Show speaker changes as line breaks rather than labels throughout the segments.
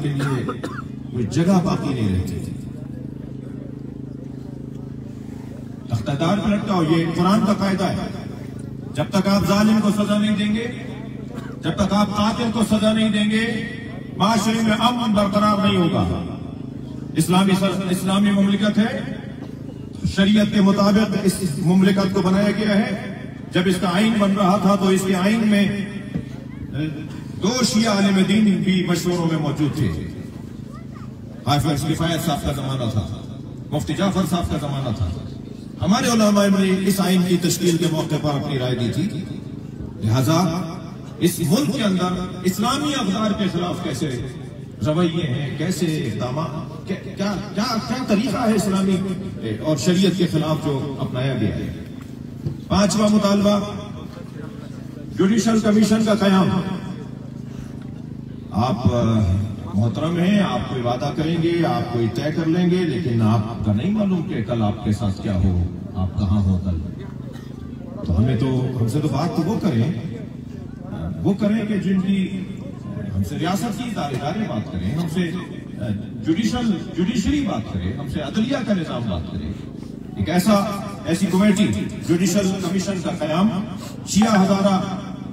کے لیے کوئی جگہ باقی نہیں رہتی تھی. اقتدار پہ لٹکاؤ، یہ قرآن کا قاعدہ ہے. جب تک آپ ظالم کو سزا نہیں دیں گے، جب تک آپ قاتل کو سزا نہیں دیں گے، معاشرے میں امن برقرار نہیں ہوگا. اسلامی مملکت ہے، شریعت کے مطابق اس مملکت کو بنایا گیا ہے. جب اس کا آئین بن رہا تھا تو اس کے آئین میں 2 شیعہ عالم دین بھی مشوروں میں موجود تھے. حافظ کفایت صاحب کا زمانہ تھا، مفتی جعفر صاحب کا زمانہ تھا. ہمارے علماء نے اس آئین کی تشکیل کے موقع پر اپنی رائے دی تھی. لہذا اس ملک کے اندر اسلامی اقدار کے خلاف کیسے رویے ہیں، کیسے اقدامات، کیا طریقہ ہے اسلامی اور شریعت کے خلاف جو اپنایا گیا ہے. 5واں مطالبہ جوڈیشل کمیشن کا قیام. آپ محترم ہیں، آپ کوئی وعدہ کریں گے، آپ کوئی طے کر لیں گے، لیکن آپ کا نہیں معلوم کہ کل آپ کے ساتھ کیا ہو، آپ کہاں ہو کل. تو ہم سے تو بات تو وہ کریں کہ جن کی ہم سے ریاست کی ادارے بات کریں، ہم سے جوڈیشری بات کریں، ہم سے عدلیہ کا نظام بات کریں. ایک ایسی کمیٹی جوڈیشل کمیشن کا قیام. شیعہ ہزارہ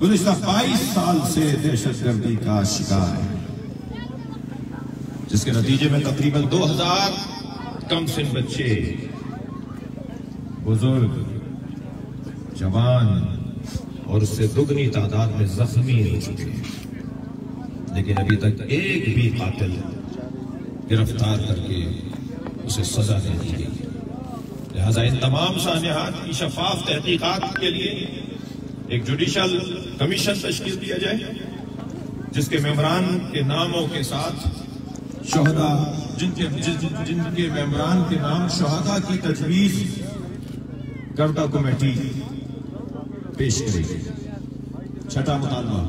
گزشتہ 22 سال سے دہشت گردی کا شکار ہے، جس کے نتیجے میں تقریباً 2000 کم سن بچے، بزرگ، جوان اور اس سے دگنی تعداد میں زخمی ہو چکے ہیں. لیکن ابھی تک ایک بھی قاتل گرفتار کر کے اسے سزا نہیں دی گئی. لہذا ان تمام سانحات کی شفاف تحقیقات کے لیے ایک جوڈیشل کمیشن تشکیل دیا جائے، جس کے ممبران کے ناموں کے ساتھ شہداء، جن کے ممبران کے نام شہداء کی تجویز کردہ کمیٹی پیش کرے گی. 6واں مطالبہ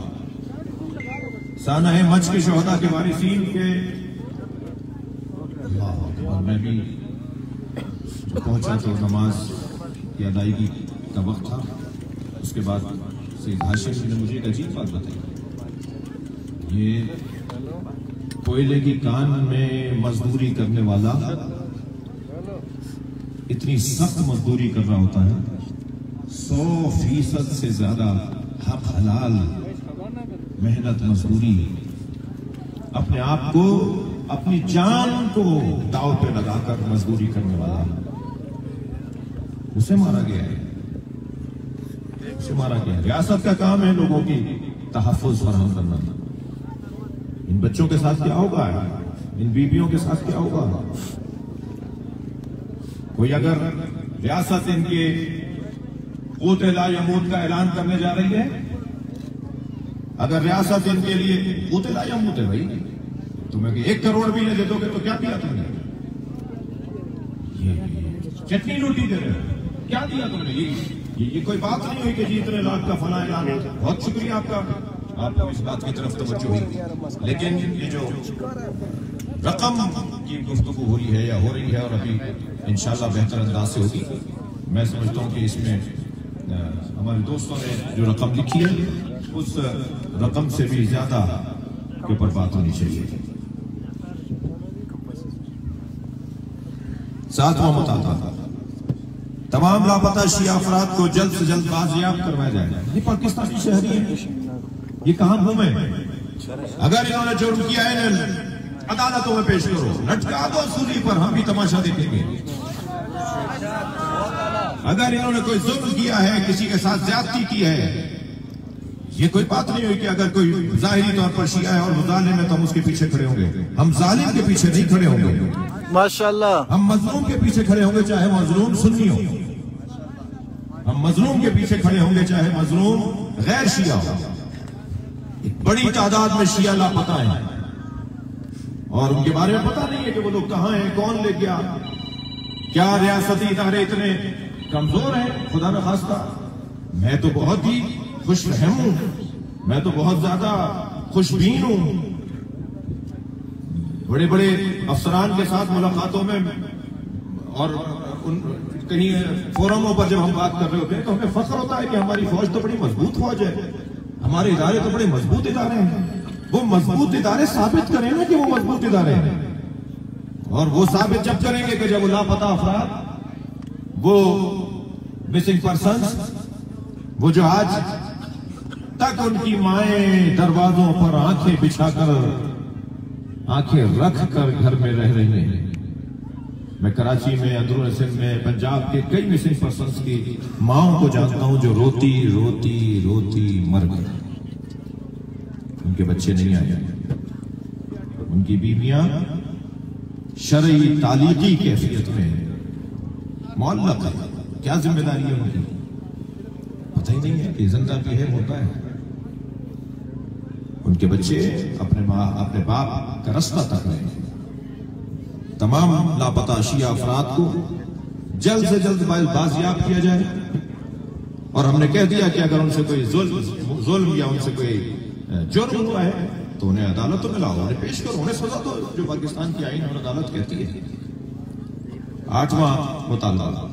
سانحہ مچھ کے شہداء کے وارثین کے. اللہ اکبر. میں بھی پہنچا تو نماز کی ادائیگی کا وقت تھا. اس کے بعد سید ہاشم نے مجھے ایک عجیب بات بتائی. یہ کوئلے کی کان میں مزدوری کرنے والا اتنی سخت مزدوری کر رہا ہوتا ہے، 100% سے زیادہ حق حلال محنت مزدوری، اپنے آپ کو، اپنی جان کو داؤ پہ لگا کر مزدوری کرنے والا، اسے مارا گیا ہے. ریاست کا کام ہے لوگوں کی تحفظ فراہم کرنا. ان بچوں کے ساتھ کیا ہوگا، ان بیویوں کے ساتھ کیا ہوگا. کوئی اگر ریاست ان کے قوت لا یموت کا اعلان کرنے جا رہی ہے، اگر ریاست ان کے لیے قوت لا یموت ہے، بھائی تمہیں 1 کروڑ بھی نہ دے دو گے تو کیا دیا تم نے؟ چٹنی روٹی دے رہے ہو، کیا دیا تم نے؟ یہ کوئی بات نہیں ہوئی کہ جی اتنے لاکھ کا فلاں اعلان ہے. بہت شکریہ آپ کا، آپ کو اس بات کی طرف توجہ ہوئی. لیکن یہ جو رقم کی گفتگو ہو رہی ہے یا ہو رہی ہے، اور ابھی انشاءاللہ بہتر انداز سے ہوگی، میں سمجھتا ہوں کہ اس میں ہمارے دوستوں نے جو رقم لکھی ہے اس رقم سے بھی زیادہ کے اوپر بات ہونی چاہیے. 7واں مطالبہ تمام لاپتہ شیعہ افراد کو جلد سے جلد بازیاب کروایا جائے. یہ پاکستانی شہری ہیں، یہ کہاں گھومے؟ اگر انہوں نے جرم کیا ہے عدالتوں میں پیش کرو، لٹکا دو سولی پر، ہم بھی تماشا دیکھیں گے. اگر انہوں نے کوئی ظلم کیا ہے، کسی کے ساتھ زیادتی کی ہے، یہ کوئی بات نہیں ہوئی کہ اگر کوئی ظاہری طور پر شیعہ ہے اور وہ ظالم ہے تو ہم اس کے پیچھے کھڑے ہوں گے. ہم ظالم کے پیچھے نہیں کھڑے ہوں گے
ماشاءاللہ.
ہم مظلوم کے پیچھے کھڑے ہوں گے، چاہے مظلوم سنی ہو. ہم مظلوم کے پیچھے کھڑے ہوں گے چاہے مظلوم غیر شیعہ ہو. ایک بڑی تعداد میں شیعہ لاپتہ ہیں اور ان کے بارے میں پتہ نہیں ہے کہ وہ لوگ کہاں ہیں، کون لے گیا. کیا ریاستی ادارے اتنے کمزور ہیں؟ خدا نخواستہ. میں تو بہت ہی خوش فہم ہوں، میں تو بہت زیادہ خوش بین ہوں. بڑے بڑے افسران کے ساتھ ملاقاتوں میں اور کہیں فورموں پر جب ہم بات کر رہے ہوتے ہیں تو ہمیں فخر ہوتا ہے کہ ہماری فوج تو بڑی مضبوط فوج ہے، ہمارے ادارے تو بڑے مضبوط ادارے ہیں. وہ مضبوط ادارے ثابت کریں نا کہ وہ مضبوط ادارے ہیں، اور وہ ثابت جب کریں گے کہ جب وہ لاپتہ افراد، وہ مسنگ پرسنز، وہ جو آج تک ان کی مائیں دروازوں پر آنکھیں بچھا کر، آنکھیں رکھ کر گھر میں رہ رہی ہیں۔ میں کراچی میں، اندرون سندھ میں، پنجاب کے کئی مسنگ پرسنز کی ماؤں کو جانتا ہوں جو روتی روتی روتی مر گئے، ان کے بچے نہیں آئے، ان کی بیویاں شرعی تعلیقی کیفیت میں معلق ہے۔ کیا ذمہ داری ہے ان کی؟ پتہ ہی نہیں ہے کہ زندہ بھی ہے، مردہ ہے۔ ان کے بچے اپنے باپ کا رستہ تک رہے ہیں۔ تمام لاپتہ اشیاء افراد کو جلد سے جلد بازیاب کیا جائے، اور ہم نے کہہ دیا کہ اگر ان سے کوئی ظلم یا ان سے کوئی جرم ہوا ہے تو انہیں عدالت میں لاؤ، انہیں پیش کرو، انہیں سزا دو جو پاکستان کی آئین اور عدالت کہتی ہے۔ 8واں مطالبہ،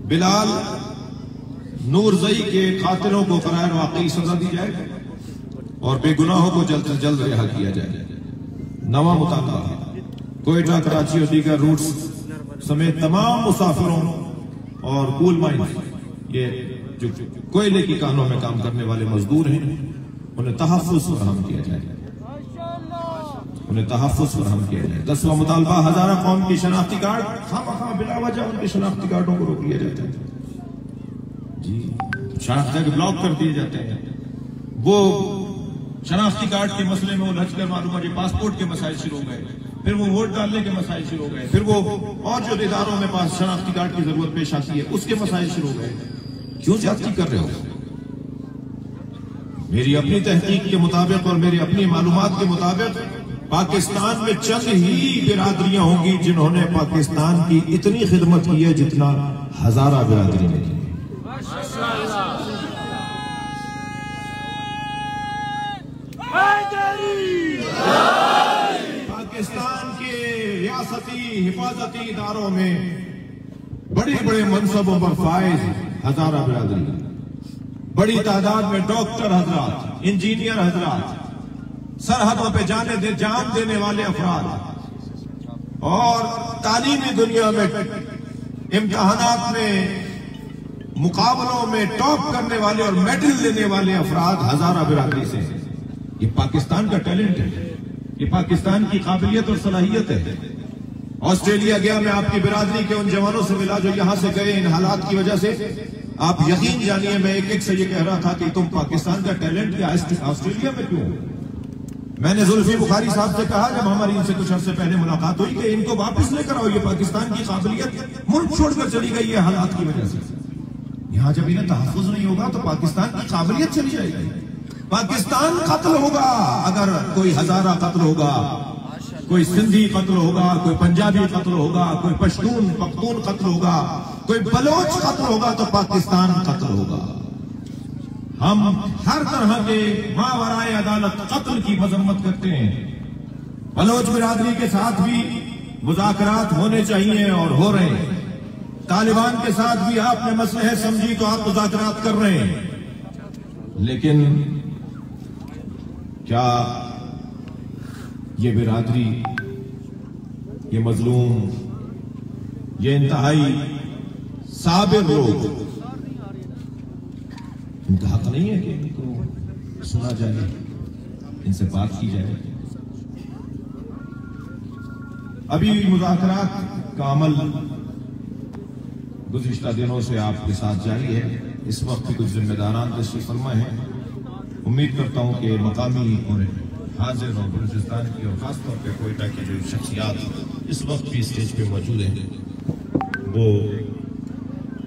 بلال نورزئی کے قاتلوں کو غیر واقعی سزا دی جائے اور بے گناہوں کو جلد سے جلد رہا کیا جائے۔ 9واں مطالبہ، کوئٹہ، کراچی اور دیگر روٹس سمیت تمام مسافروں اور کول مائنز، یہ جو کوئلے کی کانوں میں کام کرنے والے مزدور ہیں، انہیں تحفظ فراہم کیا جائے، انہیں تحفظ فراہم کیا جائے۔ 10واں مطالبہ، ہزارہ قوم کی شناختی کارڈ خواہ بلا وجہ ان کے شناختی کارڈوں کو روک لیا جاتا ہے، جی شناختی کے بلاک کر دیے جاتے ہیں۔ وہ شناختی کارڈ کے مسئلے میں الجھ کر معلوم ہے پاسپورٹ کے مسائل شروع ہو گئے، پھر وہ ووٹ ڈالنے کے مسائل شروع ہو گئے، پھر وہ اور جو اداروں میں پاس شناختی کارڈ کی ضرورت پیش آتی ہے اس کے مسائل شروع ہو گئے۔ کیوں زیادتی کر رہے ہو؟ میری اپنی تحقیق کے مطابق اور میری اپنی معلومات کے مطابق پاکستان میں چند ہی برادریاں ہوں گی جنہوں نے پاکستان کی اتنی خدمت کی ہے جتنا ہزارہ برادری نے کی۔ پاکستان کے ریاستی حفاظتی اداروں میں بڑے بڑے منصبوں پر فائز ہزارہ برادری، بڑی تعداد میں ڈاکٹر حضرات، انجینئر حضرات، سرحدوں پہ جان دینے والے افراد، اور تعلیمی دنیا میں امتحانات میں مقابلوں میں ٹاپ کرنے والے اور میڈل لینے والے افراد ہزارہ برادری سے۔ یہ پاکستان کا ٹیلنٹ ہے، یہ پاکستان کی قابلیت اور صلاحیت ہے۔ آسٹریلیا گیا میں آپ کی برادری کے ان جوانوں سے ملا جو یہاں سے گئے ان حالات کی وجہ سے۔ آپ یقین جانیے میں ایک سے یہ کہہ رہا تھا کہ تم پاکستان کا ٹیلنٹ کیا آسٹریلیا میں کیوں؟ میں نے زلفی بخاری صاحب سے کہا جب ہماری ان سے کچھ عرصے پہلے ملاقات ہوئی کہ ان کو واپس لے کر آؤ، یہ پاکستان کی قابلیت ملک چھوڑ کر چلی گئی ہے حالات کی وجہ سے۔ یہاں جب انہیں تحفظ نہیں ہوگا تو پاکستان کی قابلیت چلی جائے گی۔ پاکستان قتل ہوگا اگر کوئی ہزارہ قتل ہوگا، کوئی سندھی قتل ہوگا، کوئی پنجابی قتل ہوگا، کوئی پشتون پختون قتل ہوگا، کوئی بلوچ قتل ہوگا تو پاکستان قتل ہوگا۔ ہم ہر طرح کے ماورائے عدالت قتل کی مذمت کرتے ہیں۔ بلوچ برادری کے ساتھ بھی مذاکرات ہونے چاہیے اور ہو رہے ہیں۔ طالبان کے ساتھ بھی آپ نے مسئلہ سمجھی تو آپ مذاکرات کر رہے ہیں، لیکن کیا یہ برادری، یہ مظلوم، یہ انتہائی صابر لوگ، ان کا حق نہیں ہے کہ ان کو سنا جائے، ان سے بات کی جائے؟ ابھی مذاکرات کا عمل گزشتہ دنوں سے آپ کے ساتھ جاری ہے۔ اس وقت بھی کچھ ذمہ داران تشریف فرما ہیں۔ امید کرتا ہوں کہ مقامی اور حاضر اور بلوچستان کی اور خاص طور پہ کوئٹہ کی جو شخصیات اس وقت بھی اسٹیج پہ موجود ہیں وہ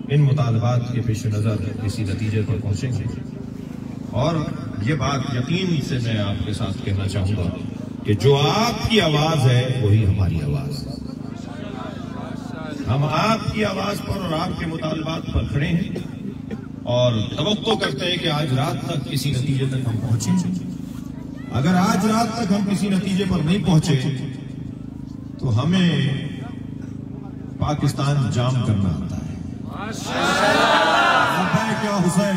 ان مطالبات کے پیش نظر کسی نتیجے پر پہنچیں گے، اور یہ بات یقین سے میں آپ کے ساتھ کہنا چاہوں گا کہ جو آپ کی آواز ہے وہی ہماری آواز ہے۔ ہم آپ کی آواز پر اور آپ کے مطالبات پر کھڑے ہیں اور توقع کرتے ہیں کہ آج رات تک کسی نتیجے تک ہم پہنچیں۔ اگر آج رات تک ہم کسی نتیجے پر نہیں پہنچے تو ہمیں پاکستان جام کرنا آتا ہے۔ لبیک یا حسین،